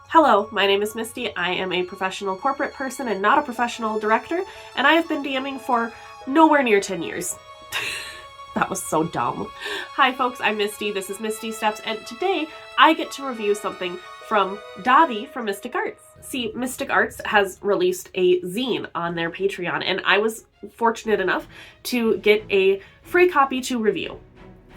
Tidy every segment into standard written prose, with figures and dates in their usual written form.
Hello, my name is Misty. I am a professional corporate person and not a professional director, and I have been DMing for nowhere near 10 years. That was so dumb. Hi folks, I'm Misty, this is Misty Steps, and today I get to review something from Davi from MysticArts. See, MysticArts has released a zine on their Patreon, and I was fortunate enough to get a free copy to review.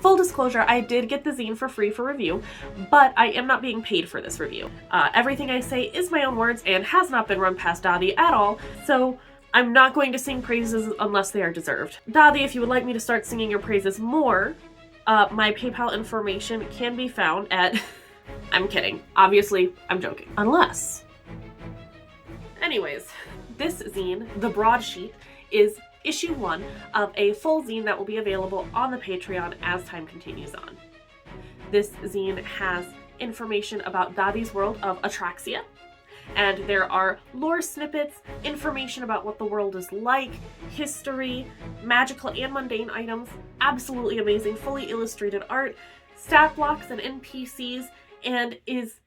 Full disclosure, I did get the zine for free for review, but I am not being paid for this review. Everything I say is my own words and has not been run past Davi at all, so I'm not going to sing praises unless they are deserved. Davi, if you would like me to start singing your praises more, my PayPal information can be found at... I'm kidding. Obviously, I'm joking. Unless... Anyways, this zine, the broadsheet, is issue 1 of a full zine that will be available on the Patreon as time continues on. This zine has information about Davi's world of Atraxia, and there are lore snippets, information about what the world is like, history, magical and mundane items, absolutely amazing fully illustrated art, stat blocks and NPCs, and is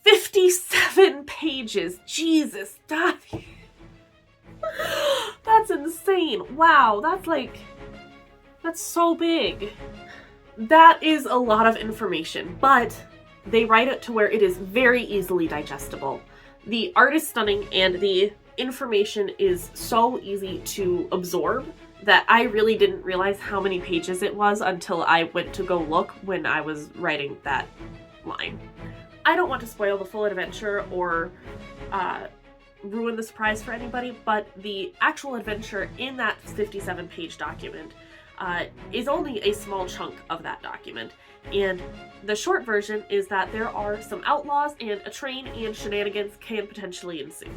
57 pages. Jesus, Davi. That's insane. Wow, that's so big. That is a lot of information, but they write it to where it is very easily digestible. The art is stunning and the information is so easy to absorb that I really didn't realize how many pages it was until I went to go look when I was writing that line. I don't want to spoil the full adventure or ruin the surprise for anybody, but the actual adventure in that 57-page document is only a small chunk of that document. And the short version is that there are some outlaws and a train and shenanigans can potentially ensue.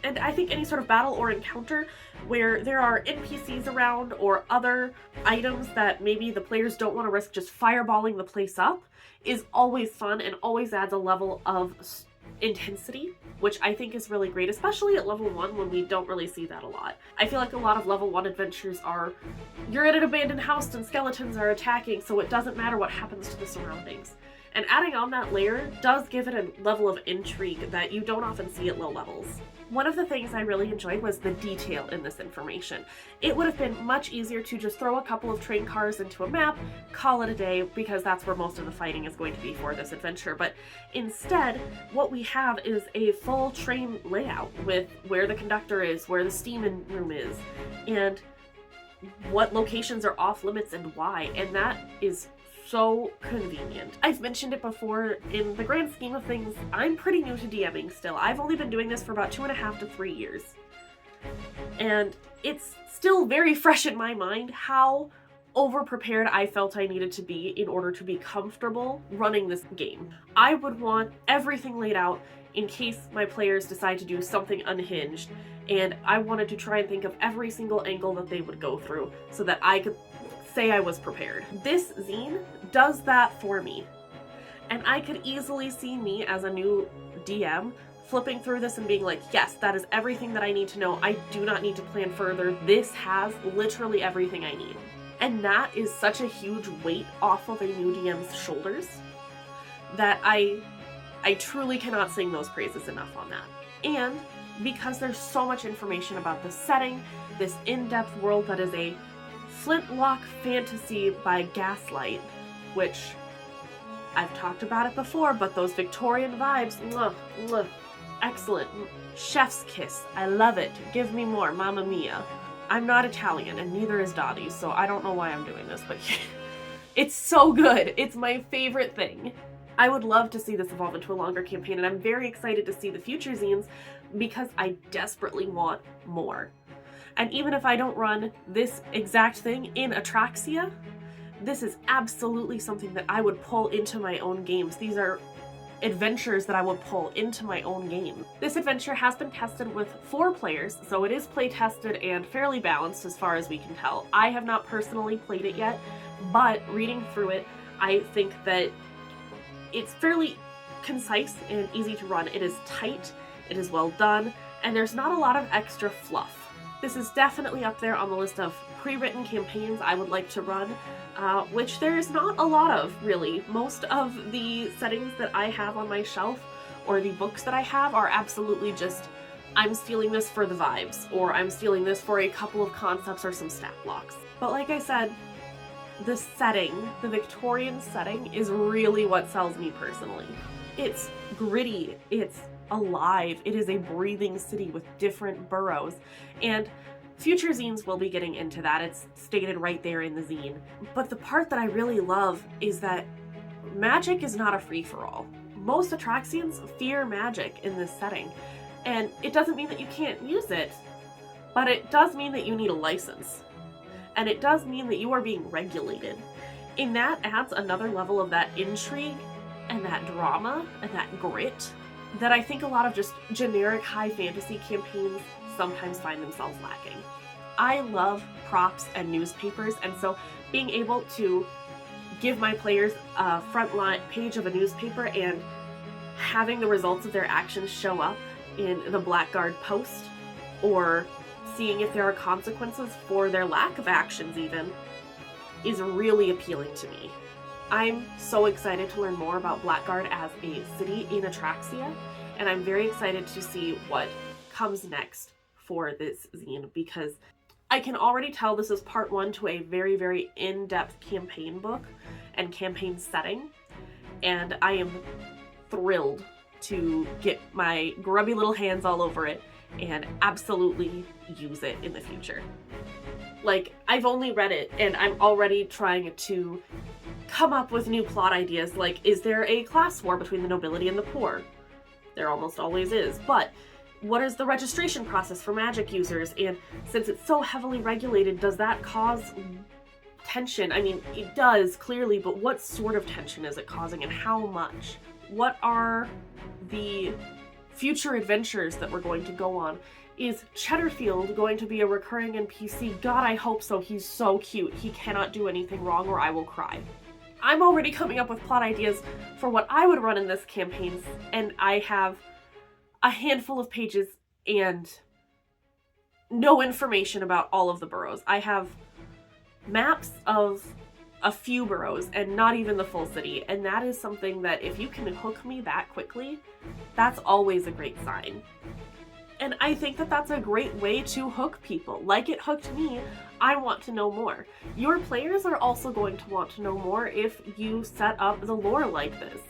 And I think any sort of battle or encounter where there are NPCs around or other items that maybe the players don't want to risk just fireballing the place up is always fun and always adds a level of intensity, which I think is really great, especially at level 1 when we don't really see that a lot. I feel like a lot of level 1 adventures are, you're in an abandoned house and skeletons are attacking, so it doesn't matter what happens to the surroundings. And adding on that layer does give it a level of intrigue that you don't often see at low levels. One of the things I really enjoyed was the detail in this information. It would have been much easier to just throw a couple of train cars into a map, call it a day, because that's where most of the fighting is going to be for this adventure. But instead, what we have is a full train layout with where the conductor is, where the steam room is, and what locations are off limits and why. And that is so convenient. I've mentioned it before, in the grand scheme of things, I'm pretty new to DMing still. I've only been doing this for about 2.5 to 3 years. And it's still very fresh in my mind how over-prepared I felt I needed to be in order to be comfortable running this game. I would want everything laid out in case my players decide to do something unhinged, and I wanted to try and think of every single angle that they would go through so that I could say I was prepared. This zine does that for me. And I could easily see me as a new DM flipping through this and being like, yes, that is everything that I need to know. I do not need to plan further. This has literally everything I need. And that is such a huge weight off of a new DM's shoulders that I truly cannot sing those praises enough on that. And because there's so much information about the setting, this in-depth world that is a flintlock fantasy by Gaslight, which I've talked about it before, but those Victorian vibes, excellent. Chef's kiss, I love it. Give me more, mamma mia. I'm not Italian, and neither is Davi, so I don't know why I'm doing this, but it's so good. It's my favorite thing. I would love to see this evolve into a longer campaign, and I'm very excited to see the future zines because I desperately want more. And even if I don't run this exact thing in Atraxia, this is absolutely something that I would pull into my own games. These are adventures that I would pull into my own game. This adventure has been tested with 4 players, so it is play tested and fairly balanced as far as we can tell. I have not personally played it yet, but reading through it, I think that it's fairly concise and easy to run. It is tight, it is well done, and there's not a lot of extra fluff. This is definitely up there on the list of pre-written campaigns I would like to run, which there's not a lot of, really. Most of the settings that I have on my shelf, or the books that I have, are absolutely just, I'm stealing this for the vibes, or I'm stealing this for a couple of concepts or some stat blocks. But like I said, the setting, the Victorian setting, is really what sells me personally. It's gritty, it's alive, it is a breathing city with different boroughs, and future zines will be getting into that. It's stated right there in the zine. But the part that I really love is that magic is not a free-for-all. Most Atraxians fear magic in this setting, and it doesn't mean that you can't use it, but it does mean that you need a license. And it does mean that you are being regulated. And that adds another level of that intrigue and that drama and that grit that I think a lot of just generic high fantasy campaigns sometimes find themselves lacking. I love props and newspapers, and so being able to give my players a front line page of a newspaper and having the results of their actions show up in the Blackguard post, or seeing if there are consequences for their lack of actions even, is really appealing to me. I'm so excited to learn more about Blackguard as a city in Atraxia, and I'm very excited to see what comes next for this zine, because I can already tell this is part one to a very, very in-depth campaign book and campaign setting, and I am thrilled to get my grubby little hands all over it and absolutely use it in the future. Like, I've only read it and I'm already trying to come up with new plot ideas, like, is there a class war between the nobility and the poor? There almost always is, but what is the registration process for magic users? And since it's so heavily regulated, does that cause tension? I mean, it does, clearly, but what sort of tension is it causing and how much? What are the future adventures that we're going to go on? Is Cheddarfield going to be a recurring NPC? God, I hope so. He's so cute. He cannot do anything wrong or I will cry. I'm already coming up with plot ideas for what I would run in this campaign, and I have a handful of pages and no information about all of the boroughs. I have maps of a few boroughs and not even the full city, and that is something that if you can hook me that quickly, that's always a great sign. And I think that that's a great way to hook people. Like it hooked me, I want to know more. Your players are also going to want to know more if you set up the lore like this.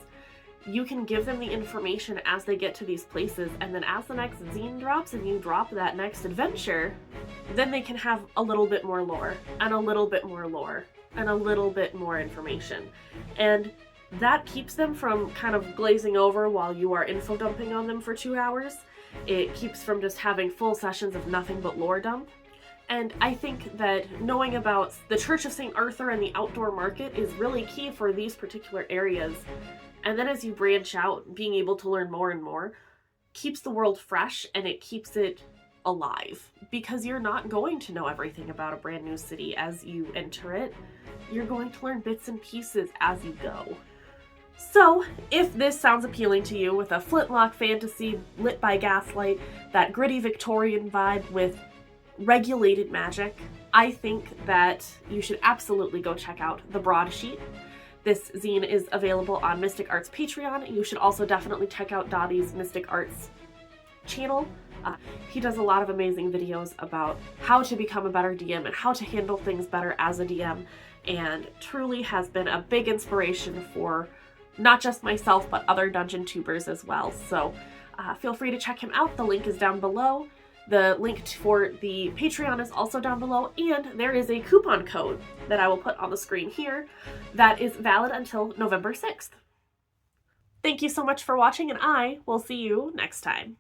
You can give them the information as they get to these places, and then as the next zine drops and you drop that next adventure, then they can have a little bit more lore, and a little bit more lore, and a little bit more information. And that keeps them from kind of glazing over while you are info dumping on them for 2 hours. It keeps from just having full sessions of nothing but lore dump. And I think that knowing about the Church of St. Arthur and the outdoor market is really key for these particular areas. And then as you branch out, being able to learn more and more keeps the world fresh and it keeps it alive. Because you're not going to know everything about a brand new city as you enter it. You're going to learn bits and pieces as you go. So, if this sounds appealing to you with a flintlock fantasy lit by gaslight, that gritty Victorian vibe with regulated magic, I think that you should absolutely go check out the Broadsheet. This zine is available on MysticArts Patreon. You should also definitely check out Dotty's MysticArts channel. He does a lot of amazing videos about how to become a better DM and how to handle things better as a DM, and truly has been a big inspiration for not just myself, but other dungeon tubers as well. So feel free to check him out. The link is down below. The link for the Patreon is also down below, and there is a coupon code that I will put on the screen here that is valid until November 6th. Thank you so much for watching, and I will see you next time.